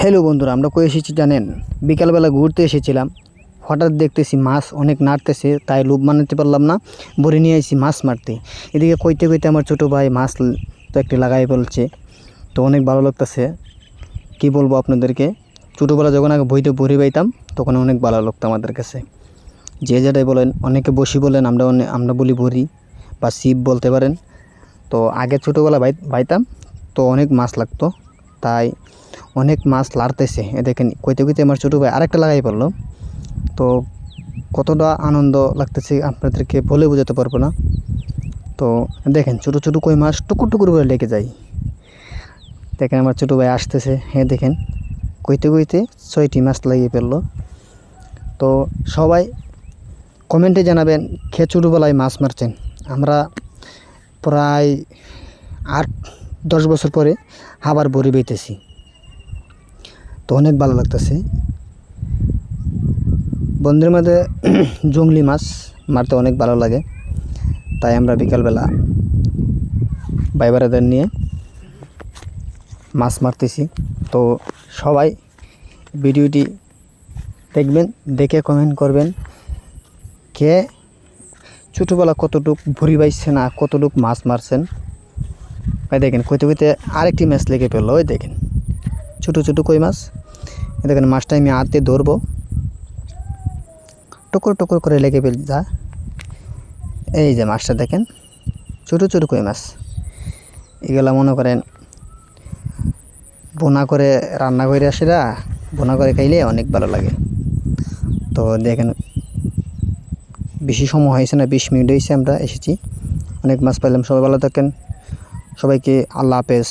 Hello বন্ধুরা, আমরা কই এসেছি জানেন? বিকালবেলা ঘুরতে এসেছিলাম। হঠাৎ দেখতেছি মাছ অনেক নাড়তেছে, তাই লোভ মানাতে পারলাম না, বড়ি নিয়ে আইছি মাছ মারতে। এদিকে কইতে কইতে আমার ছোটো ভাই মাছ তো একটি লাগাই ফেলছে। তো অনেক ভালো লাগতেছে। কি বলবো আপনাদেরকে, ছোটোবেলা যখন আগে বইতে বড়ি পাইতাম তখন অনেক ভালো লাগতো আমাদের কাছে। যে যেটাই বলেন, অনেকে বসি বলেন, আমরা বলি বড়ি বা ছিপ বলতে পারেন। তো আগে ছোটোবেলা বাইতাম, তো অনেক মাছ লাগতো, তাই অনেক মাছ লাড়তেছে। এ দেখেন কইতে কইতে আমার ছোটো ভাই আরেকটা লাগাই পড়লো। তো কতটা আনন্দ লাগতেছে আপনাদেরকে বলে বোঝাতে পারবো না। তো দেখেন ছোটো ছোটো কই মাছ টুকুর টুকুর করে লেগে যায়। দেখেন আমার ছোটো ভাই আসতেছে, হ্যাঁ দেখেন কইতে কইতে 6টি মাছ লাগিয়ে ফেললো। তো সবাই কমেন্টে জানাবেন কে ছোটোবেলায় মাছ মারছেন। আমরা প্রায় 8-10 বছর পরে আবার বড়ি বাইতেছি, তো অনেক ভালো লাগতেছে। বন্ধুর মধ্যে জংলি মাছ মারতে অনেক ভালো লাগে, তাই আমরা বিকালবেলা ভাই বেড়াদের নিয়ে মাছ মারতেছি। তো সবাই ভিডিওটি দেখবেন, দেখে কমেন্ট করবেন কে ছোটোবেলা কতটুক ভুড়ি বাইছেন আর কতটুক মাছ মারছেন। ভাই দেখেন কইতে কইতে আরেকটি মাছ লেগে ফেললো। ওই দেখেন ছোটো ছোটো কই মাছ। দেখেন মাছটা আমি হাতে ধরবো, টুকুর টুকুর করে লেগে ফেল যা। এই যে মাছটা দেখেন, ছোটো ছোটো কই মাছ। এগুলা মনে করেন বোনা করে রান্না করে আসেরা, বোনা করে খাইলে অনেক ভালো লাগে। তো দেখেন বেশি সময় হয়েছে না, 20 মিনিট হয়েছে আমরা এসেছি, অনেক মাছ পাইলাম। সবাই ভালো থাকেন, সবাইকে আল্লাহ হাফেজ।